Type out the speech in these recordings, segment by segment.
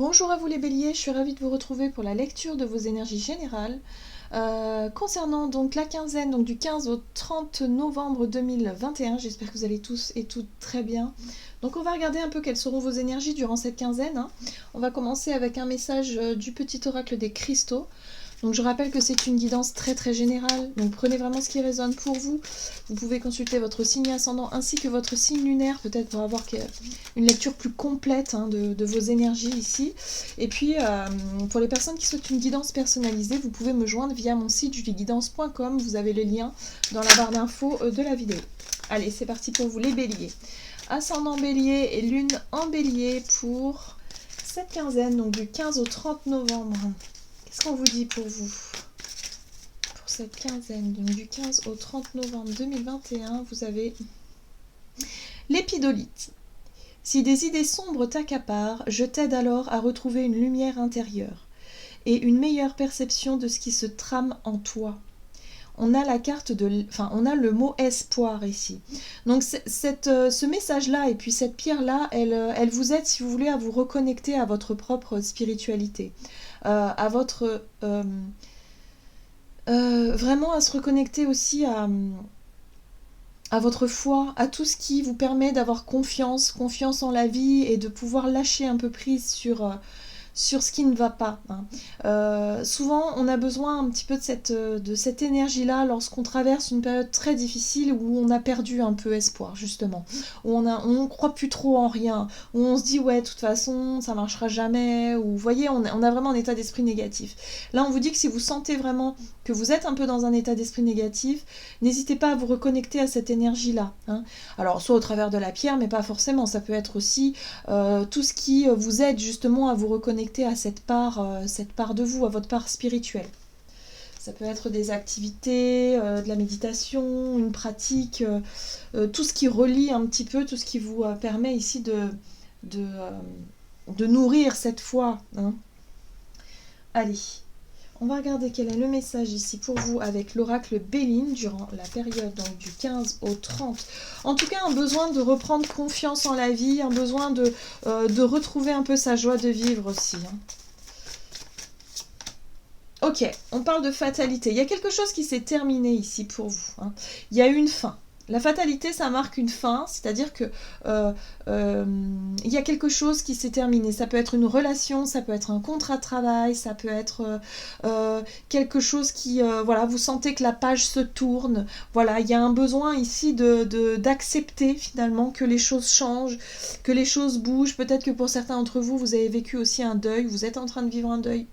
Bonjour à vous les béliers, je suis ravie de vous retrouver pour la lecture de vos énergies générales. Concernant donc la quinzaine, donc du 15 au 30 novembre 2021, j'espère que vous allez tous et toutes très bien. Donc on va regarder un peu quelles seront vos énergies durant cette quinzaine, hein. On va commencer avec un message du petit oracle des cristaux. Donc je rappelle que c'est une guidance très très générale, donc prenez vraiment ce qui résonne pour vous. Vous pouvez consulter votre signe ascendant ainsi que votre signe lunaire, peut-être pour avoir une lecture plus complète, hein, de vos énergies ici. Et puis pour les personnes qui souhaitent une guidance personnalisée, vous pouvez me joindre via mon site julieguidance.com, vous avez le lien dans la barre d'infos de la vidéo. Allez, c'est parti pour vous les béliers. Ascendant bélier et lune en bélier pour cette quinzaine, donc du 15 au 30 novembre. Qu'est-ce qu'on vous dit pour vous? Pour cette quinzaine, donc du 15 au 30 novembre 2021, vous avez l'épidolite. Si des idées sombres t'accaparent, je t'aide alors à retrouver une lumière intérieure et une meilleure perception de ce qui se trame en toi. On a la carte on a le mot espoir ici. Donc ce message-là et puis cette pierre-là, elle vous aide, si vous voulez, à vous reconnecter à votre propre spiritualité, à votre vraiment à se reconnecter aussi à votre foi, à tout ce qui vous permet d'avoir confiance en la vie et de pouvoir lâcher un peu prise sur ce qui ne va pas, hein. Souvent, on a besoin un petit peu de cette énergie-là lorsqu'on traverse une période très difficile où on a perdu un peu espoir, justement. Où on ne croit plus trop en rien. Où on se dit, ouais, de toute façon, ça marchera jamais. Ou, vous voyez, on a vraiment un état d'esprit négatif. Là, on vous dit que si vous sentez vraiment que vous êtes un peu dans un état d'esprit négatif, n'hésitez pas à vous reconnecter à cette énergie-là, hein. Alors, soit au travers de la pierre, mais pas forcément. Ça peut être aussi tout ce qui vous aide justement à vous reconnecter à cette part de vous, à votre part spirituelle. Ça peut être des activités, de la méditation, une pratique, tout ce qui relie un petit peu, tout ce qui vous permet ici de nourrir cette foi, hein. Allez, on va regarder quel est le message ici pour vous avec l'oracle Béline durant la période donc, du 15 au 30. En tout cas, un besoin de reprendre confiance en la vie, un besoin de retrouver un peu sa joie de vivre aussi, hein. Ok, on parle de fatalité. Il y a quelque chose qui s'est terminé ici pour vous, hein. Il y a eu une fin. La fatalité, ça marque une fin, c'est-à-dire que il y a quelque chose qui s'est terminé. Ça peut être une relation, ça peut être un contrat de travail, ça peut être quelque chose qui, voilà, vous sentez que la page se tourne. Voilà, il y a un besoin ici d'accepter finalement que les choses changent, que les choses bougent. Peut-être que pour certains d'entre vous, vous avez vécu aussi un deuil, vous êtes en train de vivre un deuil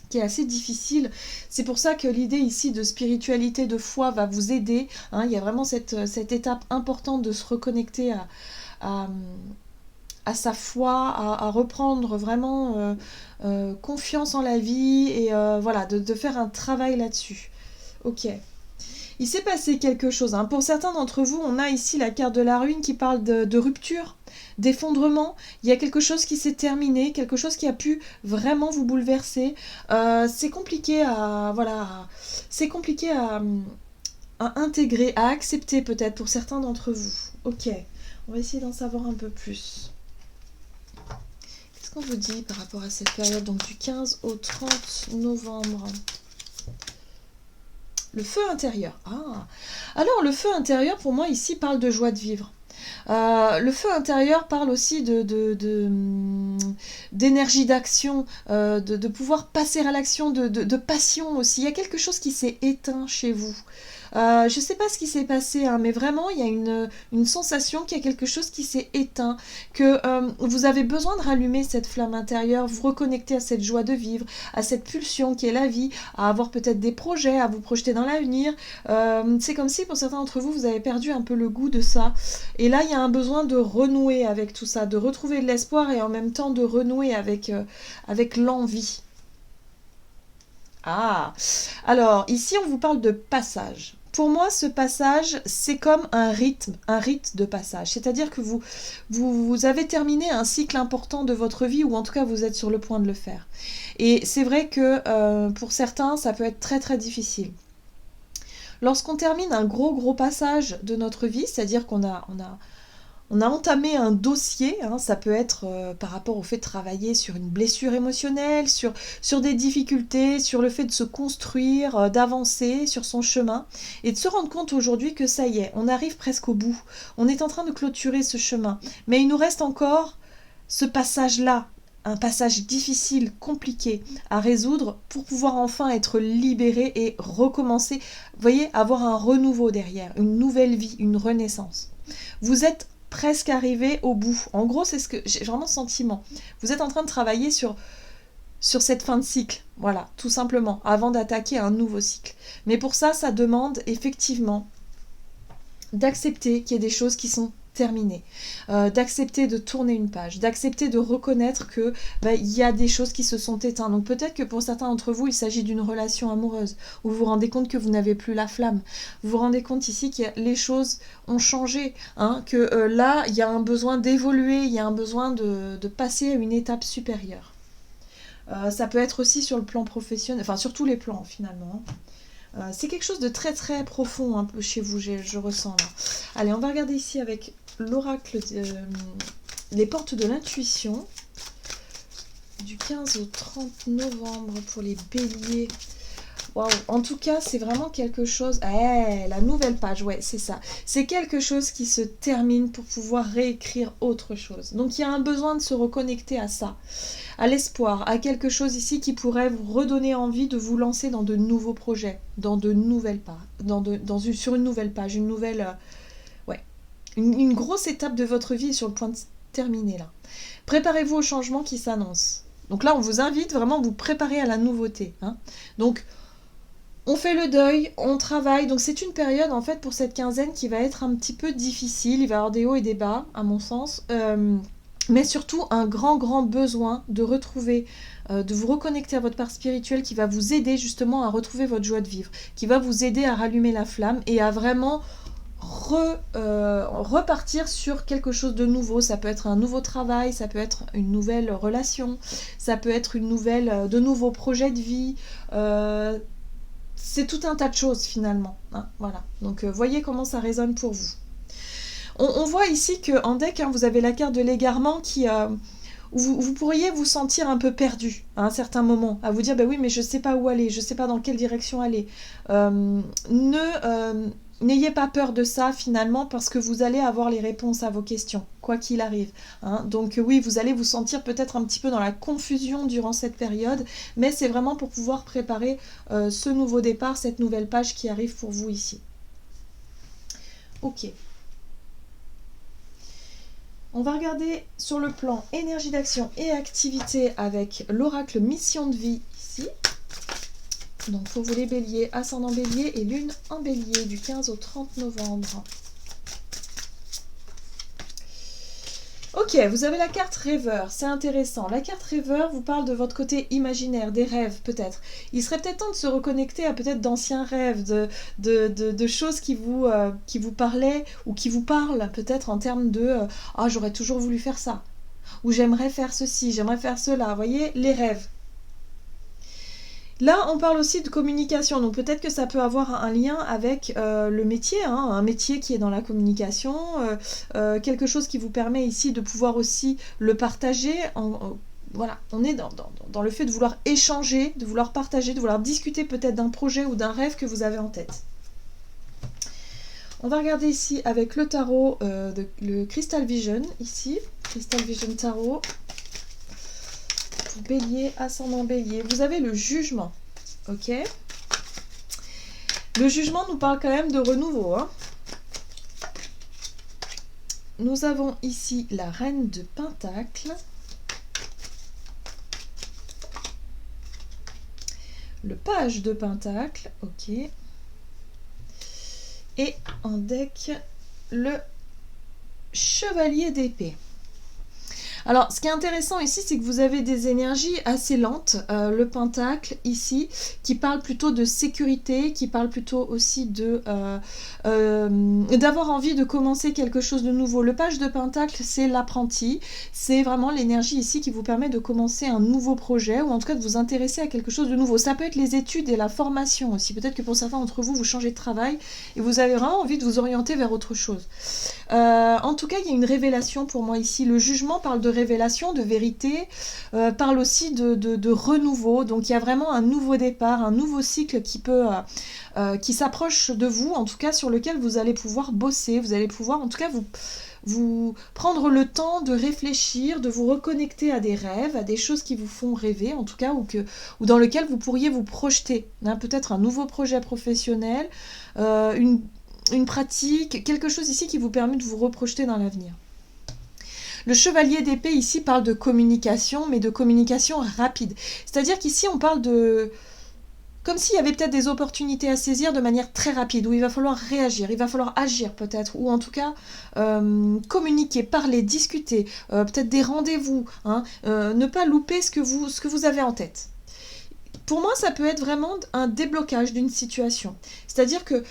qui est assez difficile. C'est pour ça que l'idée ici de spiritualité, de foi va vous aider, hein. Il y a vraiment cette étape importante de se reconnecter à sa foi, à reprendre vraiment confiance en la vie et voilà, de faire un travail là-dessus. Ok. Il s'est passé quelque chose, hein. Pour certains d'entre vous, on a ici la carte de la ruine qui parle de rupture, d'effondrement. Il y a quelque chose qui s'est terminé, quelque chose qui a pu vraiment vous bouleverser. C'est compliqué c'est compliqué à intégrer, à accepter peut-être pour certains d'entre vous. Ok, on va essayer d'en savoir un peu plus. Qu'est-ce qu'on vous dit par rapport à cette période, donc du 15 au 30 novembre ? Le feu intérieur. Ah, alors le feu intérieur pour moi ici parle de joie de vivre. Le feu intérieur parle aussi d'énergie d'action, de pouvoir passer à l'action, de passion aussi. Il y a quelque chose qui s'est éteint chez vous. Je ne sais pas ce qui s'est passé, hein, mais vraiment il y a une sensation qu'il y a quelque chose qui s'est éteint, que vous avez besoin de rallumer cette flamme intérieure, vous reconnecter à cette joie de vivre, à cette pulsion qui est la vie, à avoir peut-être des projets, à vous projeter dans l'avenir. C'est comme si pour certains d'entre vous, vous avez perdu un peu le goût de ça. Et là, il y a un besoin de renouer avec tout ça, de retrouver de l'espoir et en même temps de renouer avec l'envie. Ah, alors ici on vous parle de passage. Pour moi, ce passage, c'est comme un rite de passage. C'est-à-dire que vous avez terminé un cycle important de votre vie, ou en tout cas, vous êtes sur le point de le faire. Et c'est vrai que pour certains, ça peut être très très difficile. Lorsqu'on termine un gros passage de notre vie, c'est-à-dire qu'on a On a entamé un dossier, hein, ça peut être par rapport au fait de travailler sur une blessure émotionnelle, sur des difficultés, sur le fait de se construire, d'avancer sur son chemin, et de se rendre compte aujourd'hui que ça y est, on arrive presque au bout. On est en train de clôturer ce chemin, mais il nous reste encore ce passage-là, un passage difficile, compliqué à résoudre pour pouvoir enfin être libéré et recommencer, vous voyez, avoir un renouveau derrière, une nouvelle vie, une renaissance. Vous êtes presque arrivé au bout. En gros, c'est ce que j'ai vraiment ce sentiment. Vous êtes en train de travailler sur cette fin de cycle, voilà, tout simplement, avant d'attaquer un nouveau cycle. Mais pour ça, ça demande effectivement d'accepter qu'il y ait des choses qui sont terminées, d'accepter de tourner une page, d'accepter de reconnaître que il y a des choses qui se sont éteintes. Donc peut-être que pour certains d'entre vous, il s'agit d'une relation amoureuse, où vous vous rendez compte que vous n'avez plus la flamme. Vous vous rendez compte ici que les choses ont changé, hein, que là, il y a un besoin d'évoluer, il y a un besoin de passer à une étape supérieure. Ça peut être aussi sur le plan professionnel, enfin sur tous les plans finalement, hein. C'est quelque chose de très très profond un peu chez vous, je ressens là. Allez, on va regarder ici avec l'oracle, les portes de l'intuition, du 15 au 30 novembre pour les béliers. Waouh, en tout cas, c'est vraiment quelque chose... la nouvelle page, ouais, c'est ça. C'est quelque chose qui se termine pour pouvoir réécrire autre chose. Donc, il y a un besoin de se reconnecter à ça, à l'espoir, à quelque chose ici qui pourrait vous redonner envie de vous lancer dans de nouveaux projets, dans de nouvelles pages, sur une nouvelle page, une nouvelle... une grosse étape de votre vie est sur le point de se terminer, là. Préparez-vous au changement qui s'annonce. Donc là, on vous invite vraiment à vous préparer à la nouveauté, hein. Donc... on fait le deuil, on travaille, donc c'est une période en fait pour cette quinzaine qui va être un petit peu difficile, il va y avoir des hauts et des bas à mon sens, mais surtout un grand besoin de retrouver, de vous reconnecter à votre part spirituelle qui va vous aider justement à retrouver votre joie de vivre, qui va vous aider à rallumer la flamme et à vraiment repartir sur quelque chose de nouveau. Ça peut être un nouveau travail, ça peut être une nouvelle relation, ça peut être de nouveaux projets de vie, c'est tout un tas de choses finalement, hein, voilà. Donc voyez comment ça résonne pour vous. On voit ici qu'en deck, hein, vous avez la carte de l'égarement qui... où vous pourriez vous sentir un peu perdu à un certain moment, à vous dire oui mais je sais pas où aller, je sais pas dans quelle direction aller. N'ayez pas peur de ça finalement parce que vous allez avoir les réponses à vos questions, quoi qu'il arrive, hein. Donc oui, vous allez vous sentir peut-être un petit peu dans la confusion durant cette période, mais c'est vraiment pour pouvoir préparer ce nouveau départ, cette nouvelle page qui arrive pour vous ici. Ok. On va regarder sur le plan énergie d'action et activité avec l'oracle mission de vie ici. Donc pour vous les béliers, ascendant bélier et lune en bélier du 15 au 30 novembre. Ok, vous avez la carte rêveur, c'est intéressant. La carte rêveur vous parle de votre côté imaginaire, des rêves peut-être. Il serait peut-être temps de se reconnecter à peut-être d'anciens rêves, de choses qui vous parlaient ou qui vous parlent peut-être en termes de « Ah, j'aurais toujours voulu faire ça » ou « J'aimerais faire ceci, j'aimerais faire cela ». Vous voyez, les rêves. Là, on parle aussi de communication, donc peut-être que ça peut avoir un lien avec le métier, hein, un métier qui est dans la communication, quelque chose qui vous permet ici de pouvoir aussi le partager. Voilà, on est dans le fait de vouloir échanger, de vouloir partager, de vouloir discuter peut-être d'un projet ou d'un rêve que vous avez en tête. On va regarder ici avec le tarot, le Crystal Vision, ici, Crystal Vision Tarot. Bélier, ascendant bélier, vous avez le jugement, ok. Le jugement nous parle quand même de renouveau, hein. Nous avons ici la reine de Pentacle, le page de Pentacle, ok, et en deck le chevalier d'épée. Alors, ce qui est intéressant ici, c'est que vous avez des énergies assez lentes. Le pentacle, ici, qui parle plutôt de sécurité, qui parle plutôt aussi d'avoir envie de commencer quelque chose de nouveau. Le page de pentacle, c'est l'apprenti. C'est vraiment l'énergie ici qui vous permet de commencer un nouveau projet, ou en tout cas de vous intéresser à quelque chose de nouveau. Ça peut être les études et la formation aussi. Peut-être que pour certains d'entre vous, vous changez de travail et vous avez vraiment envie de vous orienter vers autre chose. En tout cas, il y a une révélation pour moi ici. Le jugement parle de révélation, de vérité, parle aussi de renouveau. Donc il y a vraiment un nouveau départ, un nouveau cycle qui s'approche de vous, en tout cas sur lequel vous allez pouvoir bosser. Vous allez pouvoir, en tout cas, vous prendre le temps de réfléchir, de vous reconnecter à des rêves, à des choses qui vous font rêver, en tout cas, ou dans lesquelles vous pourriez vous projeter. Hein, peut-être un nouveau projet professionnel, une pratique, quelque chose ici qui vous permet de vous reprojeter dans l'avenir. Le chevalier d'épée ici parle de communication, mais de communication rapide. C'est-à-dire qu'ici on parle de... comme s'il y avait peut-être des opportunités à saisir de manière très rapide, où il va falloir réagir, il va falloir agir peut-être, ou en tout cas communiquer, parler, discuter, peut-être des rendez-vous, hein, ne pas louper ce que vous avez en tête. Pour moi, ça peut être vraiment un déblocage d'une situation. C'est-à-dire que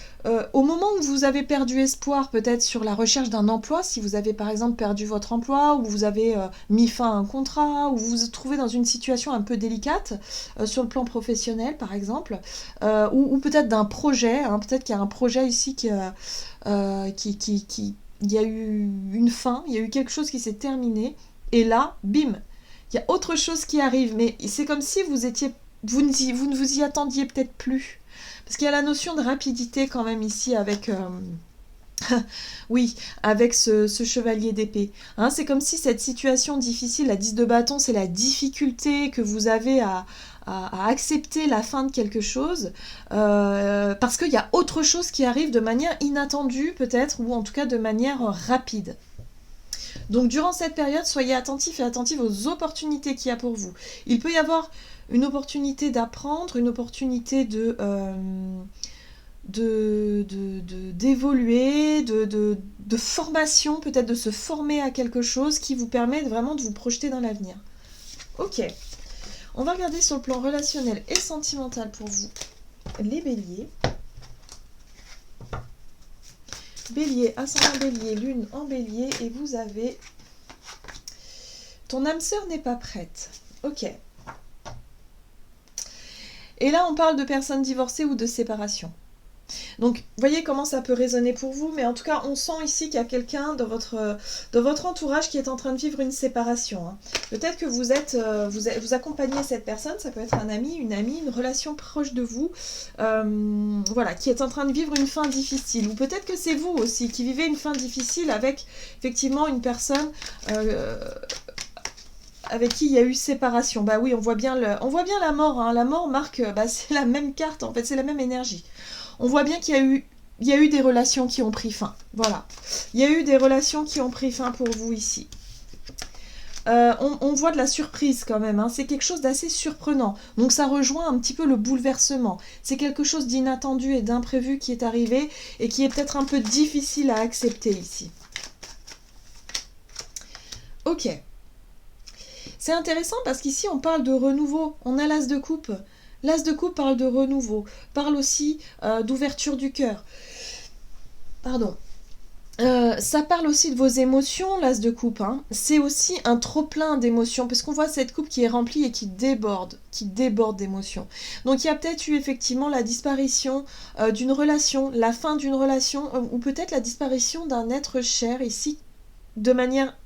au moment où vous avez perdu espoir peut-être sur la recherche d'un emploi, si vous avez par exemple perdu votre emploi, ou vous avez mis fin à un contrat, ou vous vous trouvez dans une situation un peu délicate sur le plan professionnel par exemple, ou peut-être d'un projet, hein, peut-être qu'il y a un projet ici il y a eu une fin, il y a eu quelque chose qui s'est terminé, et là, bim, il y a autre chose qui arrive, mais c'est comme si vous ne vous y attendiez peut-être plus. Parce qu'il y a la notion de rapidité quand même ici avec... oui, avec ce chevalier d'épée. Hein, c'est comme si cette situation difficile, la 10 de bâton, c'est la difficulté que vous avez à accepter la fin de quelque chose, parce qu'il y a autre chose qui arrive de manière inattendue peut-être, ou en tout cas de manière rapide. Donc durant cette période, soyez attentifs et attentives aux opportunités qu'il y a pour vous. Il peut y avoir une opportunité d'apprendre, une opportunité d'évoluer, de formation, peut-être de se former à quelque chose qui vous permet vraiment de vous projeter dans l'avenir. Ok, on va regarder sur le plan relationnel et sentimental pour vous, les béliers. Bélier, ascendant bélier, lune en bélier, et vous avez... Ton âme sœur n'est pas prête. Ok. Et là, on parle de personnes divorcées ou de séparation. Donc, voyez comment ça peut résonner pour vous, mais en tout cas, on sent ici qu'il y a quelqu'un dans votre entourage qui est en train de vivre une séparation. Hein. Peut-être que vous accompagnez cette personne, ça peut être un ami, une relation proche de vous, voilà, qui est en train de vivre une fin difficile. Ou peut-être que c'est vous aussi qui vivez une fin difficile avec, effectivement, une personne... avec qui il y a eu séparation. Bah oui, on voit bien la mort. Hein. La mort marque, c'est la même carte, en fait, c'est la même énergie. On voit bien qu'il y a eu des relations qui ont pris fin. Voilà. Il y a eu des relations qui ont pris fin pour vous ici. On voit de la surprise quand même. Hein. C'est quelque chose d'assez surprenant. Donc ça rejoint un petit peu le bouleversement. C'est quelque chose d'inattendu et d'imprévu qui est arrivé et qui est peut-être un peu difficile à accepter ici. Ok. C'est intéressant parce qu'ici on parle de renouveau, on a l'as de coupe. L'as de coupe parle de renouveau, parle aussi d'ouverture du cœur. Pardon. Ça parle aussi de vos émotions, l'as de coupe. Hein. C'est aussi un trop-plein d'émotions, parce qu'on voit cette coupe qui est remplie et qui déborde d'émotions. Donc il y a peut-être eu effectivement la disparition d'une relation, la fin d'une relation, ou peut-être la disparition d'un être cher ici, de manière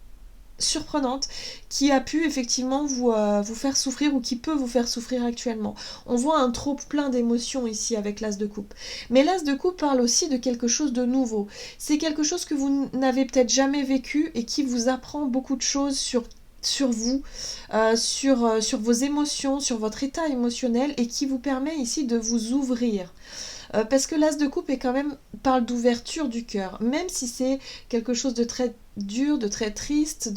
surprenante, qui a pu effectivement vous faire souffrir, ou qui peut vous faire souffrir actuellement. On voit un trop plein d'émotions ici avec l'as de coupe. Mais l'as de coupe parle aussi de quelque chose de nouveau. C'est quelque chose que vous n'avez peut-être jamais vécu et qui vous apprend beaucoup de choses sur vous, sur vos émotions, sur votre état émotionnel, et qui vous permet ici de vous ouvrir. Parce que l'as de coupe parle d'ouverture du cœur, même si c'est quelque chose de très dur, de très triste,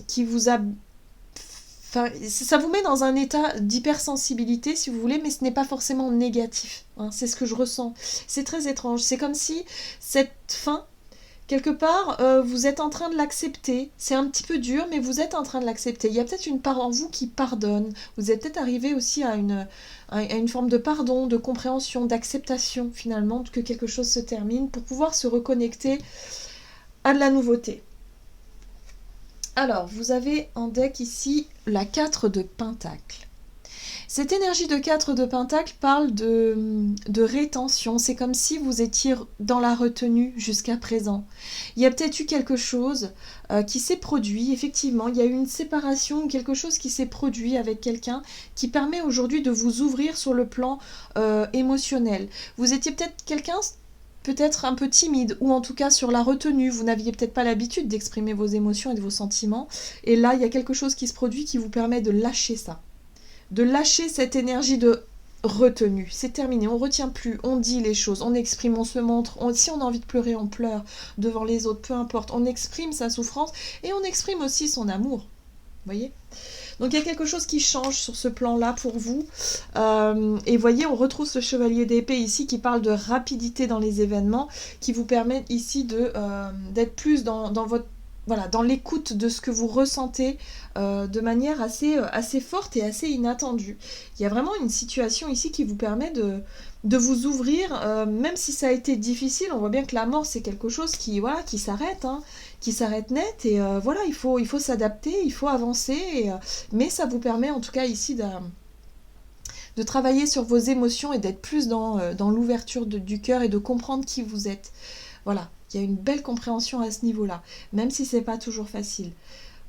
qui vous a... Enfin, ça vous met dans un état d'hypersensibilité, si vous voulez, mais ce n'est pas forcément négatif. Hein, c'est ce que je ressens. C'est très étrange. C'est comme si cette fin, Quelque part, vous êtes en train de l'accepter. C'est un petit peu dur, mais vous êtes en train de l'accepter. Il y a peut-être une part en vous qui pardonne. Vous êtes peut-être arrivé aussi à une forme de pardon, de compréhension, d'acceptation finalement, que quelque chose se termine pour pouvoir se reconnecter à de la nouveauté. Alors, vous avez en deck ici la 4 de Pentacle. Cette énergie de 4 de Pentacle parle de rétention. C'est comme si vous étiez dans la retenue jusqu'à présent. Il y a peut-être eu quelque chose qui s'est produit. Effectivement, il y a eu une séparation, quelque chose qui s'est produit avec quelqu'un qui permet aujourd'hui de vous ouvrir sur le plan émotionnel. Vous étiez peut-être quelqu'un peut-être un peu timide, ou en tout cas sur la retenue. Vous n'aviez peut-être pas l'habitude d'exprimer vos émotions et de vos sentiments. Et là, il y a quelque chose qui se produit qui vous permet de lâcher ça. De lâcher cette énergie de retenue. C'est terminé, on ne retient plus, on dit les choses, on exprime, on se montre. Si on a envie de pleurer, on pleure devant les autres, peu importe. On exprime sa souffrance et on exprime aussi son amour. Vous voyez ? Donc il y a quelque chose qui change sur ce plan-là pour vous. Et voyez, on retrouve ce chevalier d'épée ici qui parle de rapidité dans les événements, qui vous permet ici d'être plus dans votre... Voilà, dans l'écoute de ce que vous ressentez de manière assez forte et assez inattendue. Il y a vraiment une situation ici qui vous permet de vous ouvrir, même si ça a été difficile. On voit bien que la mort, c'est quelque chose qui s'arrête, hein, qui s'arrête net. Et voilà, il faut s'adapter, il faut avancer. Mais ça vous permet en tout cas ici de travailler sur vos émotions et d'être plus dans l'ouverture du cœur et de comprendre qui vous êtes. Voilà. Il y a une belle compréhension à ce niveau-là, même si c'est pas toujours facile.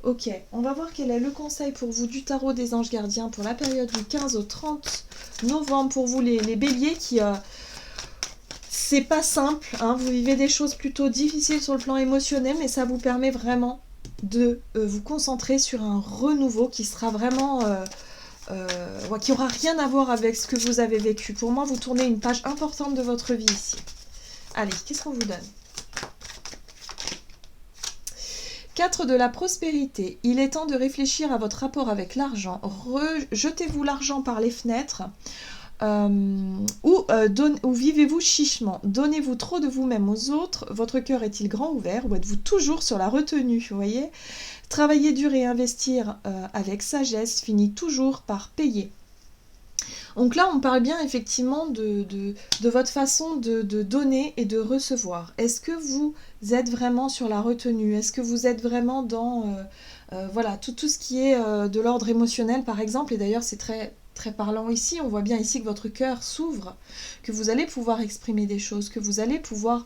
Ok, on va voir quel est le conseil pour vous du tarot des anges gardiens pour la période du 15 au 30 novembre pour vous les béliers qui... c'est pas simple, hein, vous vivez des choses plutôt difficiles sur le plan émotionnel, mais ça vous permet vraiment de vous concentrer sur un renouveau qui sera vraiment... qui aura rien à voir avec ce que vous avez vécu. Pour moi, vous tournez une page importante de votre vie ici. Allez, qu'est-ce qu'on vous donne ? 4 de la prospérité. Il est temps de réfléchir à votre rapport avec l'argent. Jetez-vous l'argent par les fenêtres ou vivez-vous chichement. Donnez-vous trop de vous-même aux autres. Votre cœur est-il grand ouvert ou êtes-vous toujours sur la retenue? Vous voyez, travailler dur et investir avec sagesse finit toujours par payer. Donc là, on parle bien effectivement de votre façon de donner et de recevoir. Est-ce que vous êtes vraiment sur la retenue? Est-ce que vous êtes vraiment dans voilà, tout ce qui est de l'ordre émotionnel, par exemple? Et d'ailleurs, c'est très, très parlant ici. On voit bien ici que votre cœur s'ouvre, que vous allez pouvoir exprimer des choses, que vous allez pouvoir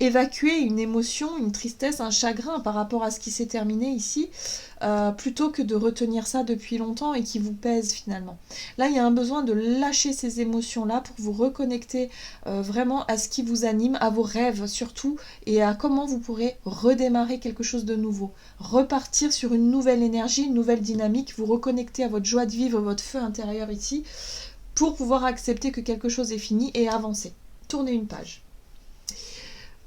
évacuer une émotion, une tristesse, un chagrin par rapport à ce qui s'est terminé ici, plutôt que de retenir ça depuis longtemps et qui vous pèse finalement. Là, il y a un besoin de lâcher ces émotions-là pour vous reconnecter vraiment à ce qui vous anime, à vos rêves surtout, et à comment vous pourrez redémarrer quelque chose de nouveau. Repartir sur une nouvelle énergie, une nouvelle dynamique, vous reconnecter à votre joie de vivre, votre feu intérieur ici, pour pouvoir accepter que quelque chose est fini et avancer. Tournez une page.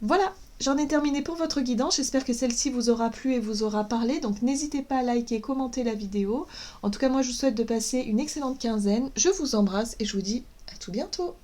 Voilà, j'en ai terminé pour votre guidance. J'espère que celle-ci vous aura plu et vous aura parlé. Donc n'hésitez pas à liker, commenter la vidéo. En tout cas, moi je vous souhaite de passer une excellente quinzaine. Je vous embrasse et je vous dis à tout bientôt.